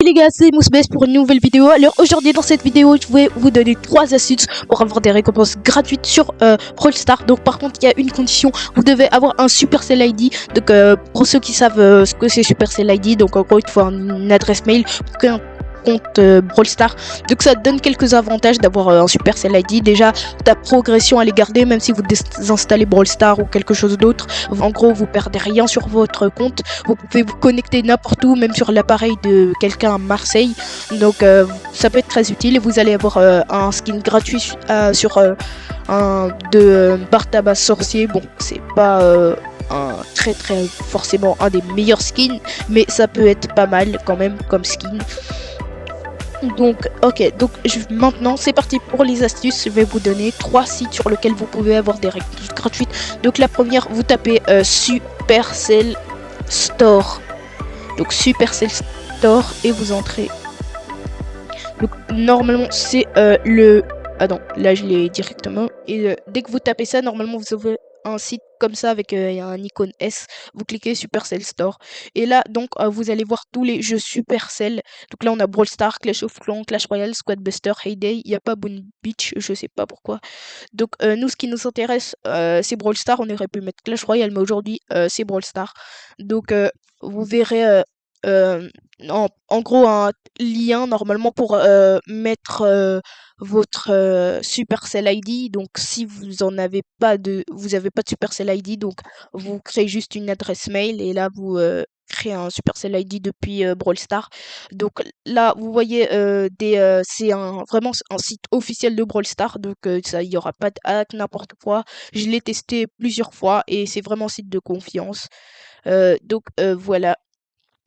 Les gars, c'est Mousbes pour une nouvelle vidéo. Alors aujourd'hui dans cette vidéo, je vais vous donner 3 astuces pour avoir des récompenses gratuites sur Brawl Stars. Donc par contre, il y a une condition, vous devez avoir un Supercell ID. Donc pour ceux qui savent ce que c'est Supercell ID, donc en gros il faut une adresse mail pour qu'un compte Brawl Stars. Donc ça te donne quelques avantages d'avoir un Supercell ID. Déjà, ta progression elle est gardée même si vous désinstallez Brawl Stars ou quelque chose d'autre. En gros, vous perdez rien sur votre compte. Vous pouvez vous connecter n'importe où, même sur l'appareil de quelqu'un à Marseille. Donc ça peut être très utile et vous allez avoir un skin gratuit sur de Bartabas Sorcier. Bon, c'est pas un très forcément un des meilleurs skins, mais ça peut être pas mal quand même comme skin. Donc ok, donc maintenant c'est parti pour les astuces. Je vais vous donner 3 sites sur lesquels vous pouvez avoir des récompenses gratuites. Donc la première, vous tapez Supercell Store. Donc Supercell Store et vous entrez. Donc normalement c'est le... Ah non, là je l'ai directement. Et dès que vous tapez ça, normalement vous avez un site comme ça avec un icône S. Vous cliquez Supercell Store. Et là donc vous allez voir tous les jeux Supercell. Donc là on a Brawl Stars, Clash of Clans, Clash Royale, Squad Buster, Heyday. Il n'y a pas Boom Beach, je sais pas pourquoi. Donc nous ce qui nous intéresse c'est Brawl Stars. On aurait pu mettre Clash Royale mais aujourd'hui c'est Brawl Stars. Donc vous verrez en gros un lien normalement pour mettre votre Supercell ID. Donc si vous en avez pas de Supercell ID, donc vous créez juste une adresse mail et là vous créez un Supercell ID depuis Brawl Stars. Donc là vous voyez c'est vraiment un site officiel de Brawl Stars, donc ça il y aura pas de hack n'importe quoi. Je l'ai testé plusieurs fois et c'est vraiment un site de confiance. Donc voilà.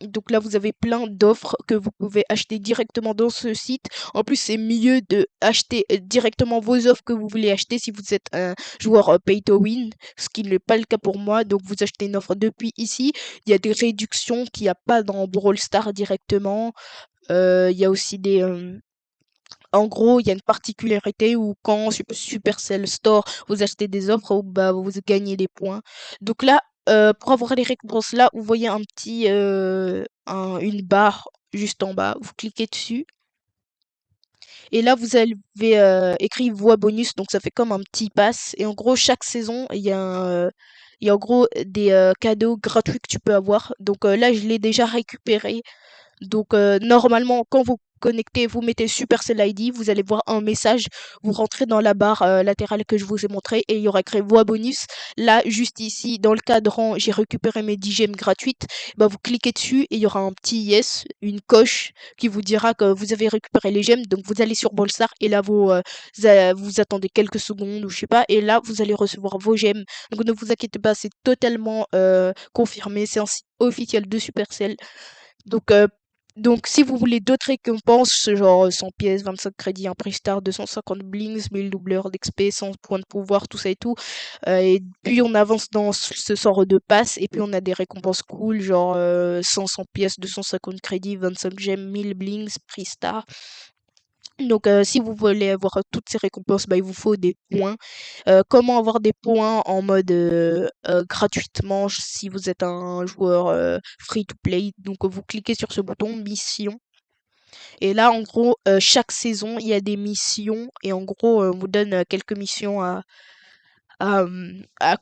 Donc là, vous avez plein d'offres que vous pouvez acheter directement dans ce site. En plus, c'est mieux de acheter directement vos offres que vous voulez acheter si vous êtes un joueur pay to win, ce qui n'est pas le cas pour moi. Donc vous achetez une offre depuis ici. Il y a des réductions qu'il n'y a pas dans Brawl Stars directement. Il y a aussi des... en gros, il y a une particularité où quand Supercell Store, vous achetez des offres, bah, vous gagnez des points. Donc là, pour avoir les récompenses là, vous voyez un petit, une barre juste en bas. Vous cliquez dessus. Et là, vous avez écrit voix bonus, donc ça fait comme un petit pass. Et en gros, chaque saison, il y a en gros des cadeaux gratuits que tu peux avoir. Donc là, je l'ai déjà récupéré. Donc normalement, quand vous connectez, vous mettez Supercell ID, vous allez voir un message, vous rentrez dans la barre latérale que je vous ai montré et il y aura écrit voix bonus. Là, juste ici, dans le cadran, j'ai récupéré mes 10 gemmes gratuites. Bah, vous cliquez dessus et il y aura un petit yes, une coche qui vous dira que vous avez récupéré les gemmes. Donc vous allez sur Bolstar et là vous attendez quelques secondes ou je sais pas et là vous allez recevoir vos gemmes. Donc ne vous inquiétez pas, c'est totalement confirmé, c'est un site officiel de Supercell. Donc, si vous voulez d'autres récompenses, genre 100 pièces, 25 crédits, un prix star, 250 blings, 1000 doubleurs d'XP, 100 points de pouvoir, tout ça et tout. Et puis on avance dans ce sort de passe, et puis on a des récompenses cool, genre 100 pièces, 250 crédits, 25 gemmes, 1000 blings, prix star. Donc si vous voulez avoir toutes ces récompenses, bah, il vous faut des points. Comment avoir des points en mode gratuitement si vous êtes un joueur free to play? Donc vous cliquez sur ce bouton mission. Et là en gros chaque saison il y a des missions et en gros on vous donne quelques missions à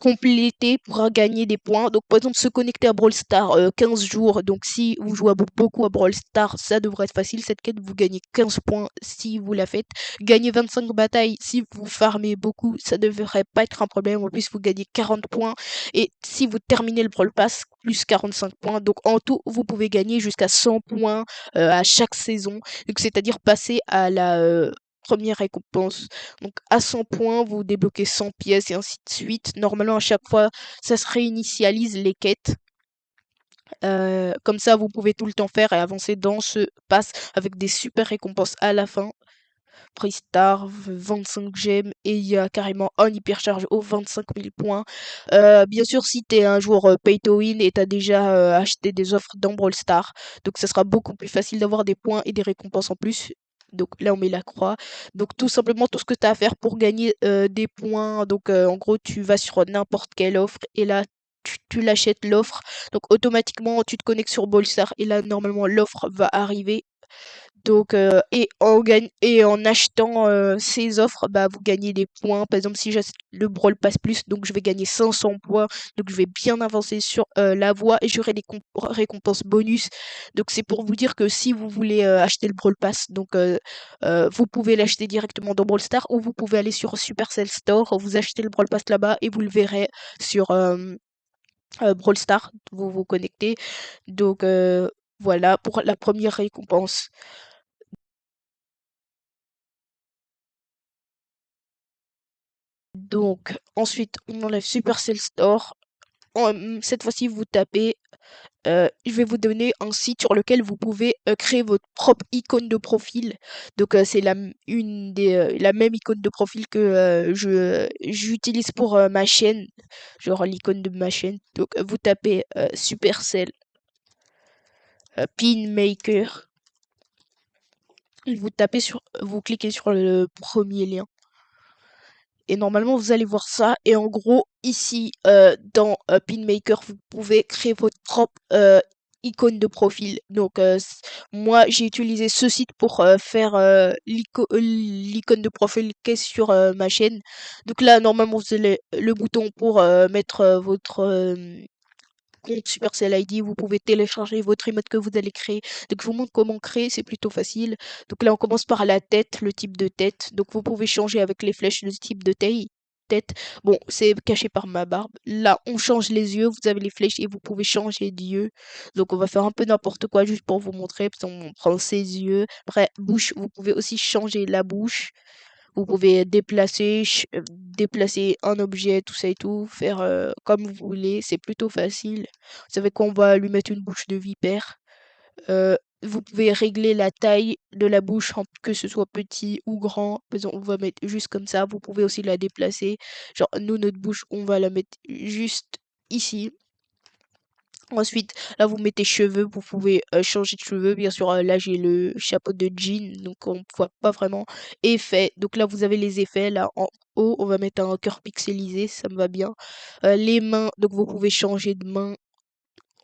compléter pour gagner des points. Donc, par exemple, se connecter à Brawl Stars 15 jours. Donc, si vous jouez beaucoup à Brawl Stars, ça devrait être facile. Cette quête, vous gagnez 15 points si vous la faites. Gagner 25 batailles si vous farmez beaucoup, ça devrait pas être un problème. En plus, vous gagnez 40 points. Et si vous terminez le Brawl Pass, plus 45 points. Donc, en tout, vous pouvez gagner jusqu'à 100 points à chaque saison. Donc, c'est-à-dire passer à la première récompense. Donc à 100 points, vous débloquez 100 pièces et ainsi de suite. Normalement, à chaque fois, ça se réinitialise les quêtes. Comme ça, vous pouvez tout le temps faire et avancer dans ce pass avec des super récompenses à la fin. Prix Star, 25 gemmes et il y a carrément un hypercharge aux 25 000 points. Bien sûr, si t'es un joueur pay to win et t'as déjà acheté des offres dans Brawl Stars, donc ça sera beaucoup plus facile d'avoir des points et des récompenses en plus. Donc là, on met la croix. Donc tout simplement, tout ce que tu as à faire pour gagner des points. Donc en gros, tu vas sur n'importe quelle offre et là, tu l'achètes l'offre. Donc automatiquement, tu te connectes sur Brawl Stars et là, normalement, l'offre va arriver. Donc, et en achetant ces offres, bah, vous gagnez des points. Par exemple, si j'achète le Brawl Pass Plus, donc je vais gagner 500 points. Donc, je vais bien avancer sur la voie et j'aurai des récompenses bonus. Donc, c'est pour vous dire que si vous voulez acheter le Brawl Pass, donc vous pouvez l'acheter directement dans Brawl Stars ou vous pouvez aller sur Supercell Store, vous achetez le Brawl Pass là-bas et vous le verrez sur Brawl Stars. Vous vous connectez. Donc, voilà pour la première récompense. Donc, ensuite, on enlève Supercell Store. Cette fois-ci, vous tapez. Je vais vous donner un site sur lequel vous pouvez créer votre propre icône de profil. Donc, c'est la même icône de profil que j'utilise pour ma chaîne, genre l'icône de ma chaîne. Donc, vous tapez Supercell Pin Maker. Vous cliquez sur le premier lien. Et normalement, vous allez voir ça. Et en gros, ici, dans PinMaker, vous pouvez créer votre propre icône de profil. Donc, moi, j'ai utilisé ce site pour faire l'icône de profil qui est sur ma chaîne. Donc là, normalement, vous avez le bouton pour mettre votre compte Supercell ID, vous pouvez télécharger votre emote que vous allez créer. Donc je vous montre comment créer, c'est plutôt facile. Donc là on commence par la tête, le type de tête. Donc vous pouvez changer avec les flèches le type de taille. Tête. Bon, c'est caché par ma barbe. Là, on change les yeux, vous avez les flèches et vous pouvez changer d'yeux. Donc on va faire un peu n'importe quoi juste pour vous montrer. Puis on prend ses yeux. Après, bouche, vous pouvez aussi changer la bouche. Vous pouvez déplacer un objet, tout ça et tout, faire comme vous voulez, c'est plutôt facile. Vous savez qu'on va lui mettre une bouche de vipère. Vous pouvez régler la taille de la bouche, que ce soit petit ou grand. Par exemple, on va mettre juste comme ça. Vous pouvez aussi la déplacer. Genre, nous, notre bouche, on va la mettre juste ici. Ensuite, là, vous mettez cheveux, vous pouvez changer de cheveux. Bien sûr, là, j'ai le chapeau de jean, donc on voit pas vraiment. Effets, donc là, vous avez les effets. Là, en haut, on va mettre un cœur pixelisé, ça me va bien. Les mains, donc vous pouvez changer de main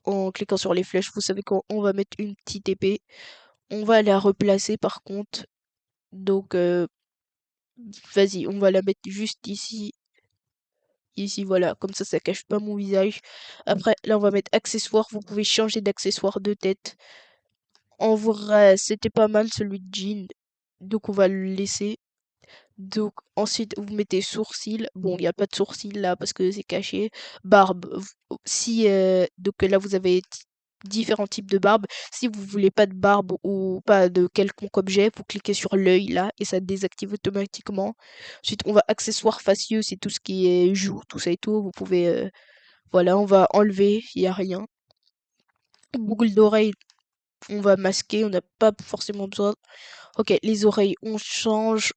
en cliquant sur les flèches. Vous savez qu'on va mettre une petite épée. On va la replacer par contre. Donc, vas-y, on va la mettre juste ici. Ici, voilà, comme ça cache pas mon visage. Après, là, on va mettre accessoires. Vous pouvez changer d'accessoire de tête. En vrai, c'était pas mal celui de Jean. Donc on va le laisser. Donc ensuite vous mettez sourcils. Bon, il n'y a pas de sourcils là parce que c'est caché. Barbe. Si donc là vous avez différents types de barbe. Si vous voulez pas de barbe ou pas de quelconque objet, vous cliquez sur l'œil là et ça désactive automatiquement. Ensuite on va accessoires facieux, c'est tout ce qui est joues, tout ça et tout. Vous pouvez voilà, on va enlever, il y a rien. Boucle d'oreille, on va masquer, on n'a pas forcément besoin. Ok, les oreilles, on change.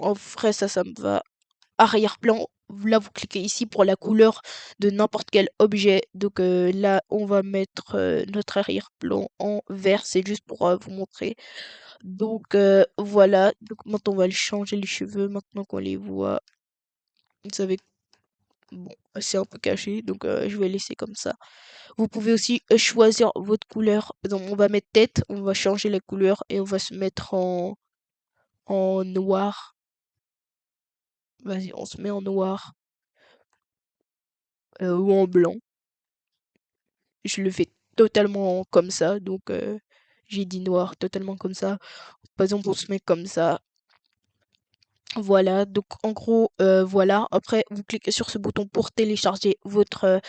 En vrai, ça me va. Arrière-plan, là, vous cliquez ici pour la couleur de n'importe quel objet. Donc là, on va mettre notre arrière-plan en vert. C'est juste pour vous montrer. Donc voilà. Donc maintenant, on va le changer les cheveux maintenant qu'on les voit. Vous savez, bon, c'est un peu caché. Donc je vais laisser comme ça. Vous pouvez aussi choisir votre couleur. Donc on va mettre tête, on va changer la couleur et on va se mettre en noir. Vas-y, on se met en noir ou en blanc. Je le fais totalement comme ça, donc j'ai dit noir, totalement comme ça. Par exemple, on se met comme ça. Voilà, donc en gros, voilà. Après, vous cliquez sur ce bouton pour télécharger votre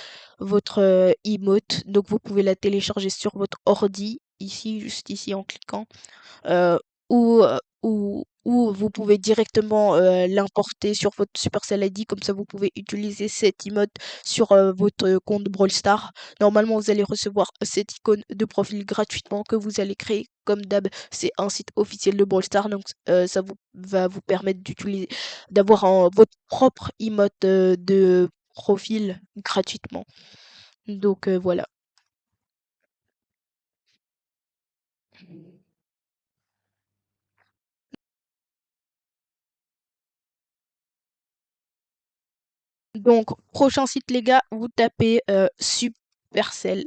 emote. Donc vous pouvez la télécharger sur votre ordi, ici, juste ici en cliquant. Ou vous pouvez directement l'importer sur votre Supercell ID, comme ça vous pouvez utiliser cette emote sur votre compte Brawl Stars. Normalement, vous allez recevoir cette icône de profil gratuitement que vous allez créer. Comme d'hab, c'est un site officiel de Brawl Stars, donc ça va vous permettre d'avoir votre propre emote de profil gratuitement. Donc voilà. Donc, prochain site, les gars, vous tapez Supercell.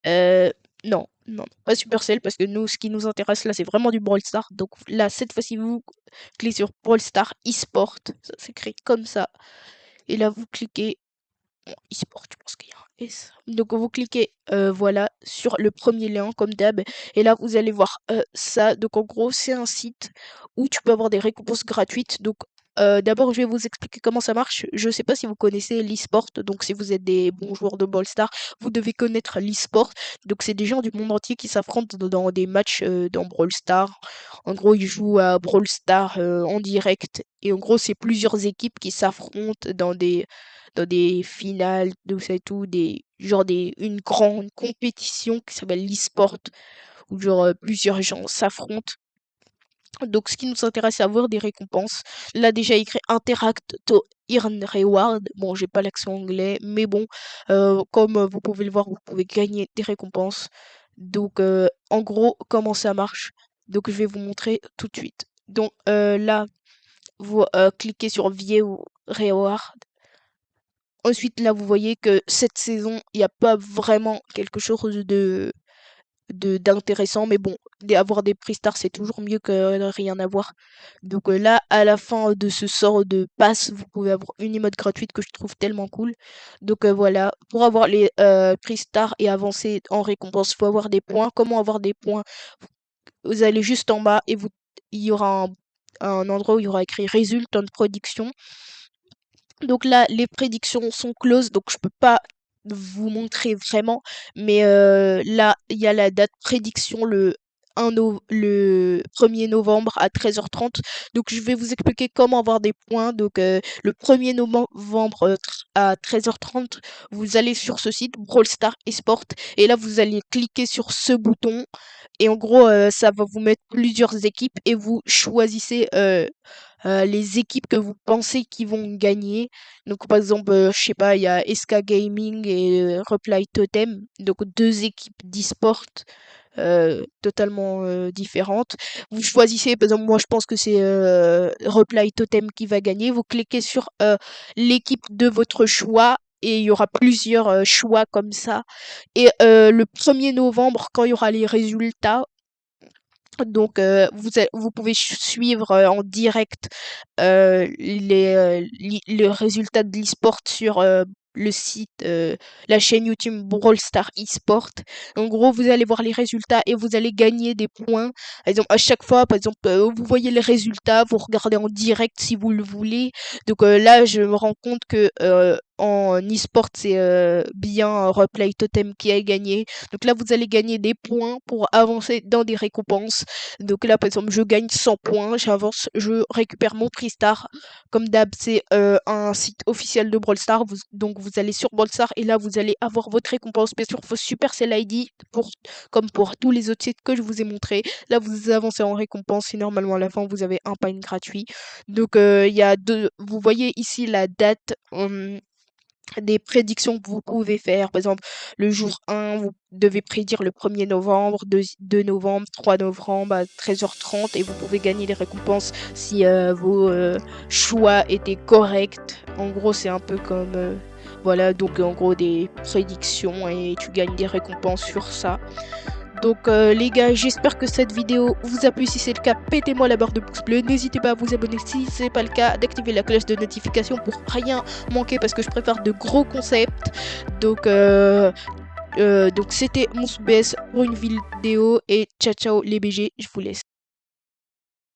Euh, non, Non, pas Supercell, parce que nous, ce qui nous intéresse là, c'est vraiment du Brawl Stars. Donc là, cette fois-ci, vous cliquez sur Brawl Stars eSport. Ça s'écrit comme ça. Et là, vous cliquez. Bon, eSport, je pense qu'il y a un S. Donc vous cliquez, voilà, sur le premier lien, comme d'hab. Et là, vous allez voir ça. Donc en gros, c'est un site où tu peux avoir des récompenses gratuites. Donc d'abord, je vais vous expliquer comment ça marche. Je sais pas si vous connaissez l'eSport. Donc si vous êtes des bons joueurs de Brawl Stars, vous devez connaître l'eSport. Donc c'est des gens du monde entier qui s'affrontent dans des matchs dans Brawl Stars. En gros, ils jouent à Brawl Stars en direct. Et en gros, c'est plusieurs équipes qui s'affrontent dans des finales, tout ça et tout, une grande compétition qui s'appelle l'e-sport, où plusieurs gens s'affrontent. Donc ce qui nous intéresse, c'est avoir des récompenses. Là déjà écrit Interact to Earn Reward. Bon, j'ai pas l'accent anglais, mais bon, comme vous pouvez le voir, vous pouvez gagner des récompenses. Donc en gros, comment ça marche? Donc je vais vous montrer tout de suite. Donc là, vous cliquez sur View Reward. Ensuite, là, vous voyez que cette saison, il n'y a pas vraiment quelque chose d'intéressant, mais bon, avoir des prix stars, c'est toujours mieux que de rien avoir. Donc là, à la fin de ce sort de passe, vous pouvez avoir une emote gratuite que je trouve tellement cool. Donc voilà, pour avoir les prix stars et avancer en récompense, faut avoir des points. Comment avoir des points? Vous allez juste en bas et il y aura un endroit où il y aura écrit résultat de production. Donc là, les prédictions sont closes, donc je peux pas vous montrer vraiment. Mais là, il y a la date prédiction le 1er novembre à 13h30. Donc je vais vous expliquer comment avoir des points. Donc le 1er novembre à 13h30, vous allez sur ce site, Brawl Stars Esport. Et là, vous allez cliquer sur ce bouton. Et en gros, ça va vous mettre plusieurs équipes et vous choisissez les équipes que vous pensez qui vont gagner. Donc par exemple, je sais pas, il y a SK Gaming et Reply Totem, donc deux équipes d'e-sport totalement différentes. Vous choisissez, par exemple, moi je pense que c'est Reply Totem qui va gagner. Vous cliquez sur l'équipe de votre choix. Et il y aura plusieurs choix comme ça. Et le 1er novembre, quand il y aura les résultats, donc vous pouvez suivre en direct les résultats de l'e-sport sur le site, la chaîne YouTube Brawl Stars eSport. En gros, vous allez voir les résultats et vous allez gagner des points. Par exemple, à chaque fois, par exemple, vous voyez les résultats, vous regardez en direct si vous le voulez. Donc là, je me rends compte que en e-sport, c'est bien Replay Totem qui a gagné. Donc là, vous allez gagner des points pour avancer dans des récompenses. Donc là, par exemple, je gagne 100 points, j'avance, je récupère mon prix star. Comme d'hab, c'est un site officiel de Brawl Stars. Donc vous allez sur Brawl Stars et là, vous allez avoir votre récompense, bien sûr, vos Supercell ID, comme pour tous les autres sites que je vous ai montrés. Là, vous avancez en récompense et normalement, à la fin, vous avez un pain gratuit. Donc, il y a vous voyez ici la date. Des prédictions que vous pouvez faire. Par exemple, le jour 1, vous devez prédire le 1er novembre, 2 novembre, 3 novembre à 13h30 et vous pouvez gagner les récompenses si vos choix étaient corrects. En gros, c'est un peu comme... voilà, donc en gros des prédictions et tu gagnes des récompenses sur ça. Donc les gars, j'espère que cette vidéo vous a plu. Si c'est le cas, pétez-moi la barre de pouce bleu. N'hésitez pas à vous abonner si c'est pas le cas, d'activer la cloche de notification pour rien manquer parce que je prépare de gros concepts. Donc c'était mon BS pour une vidéo et ciao ciao les BG, je vous laisse.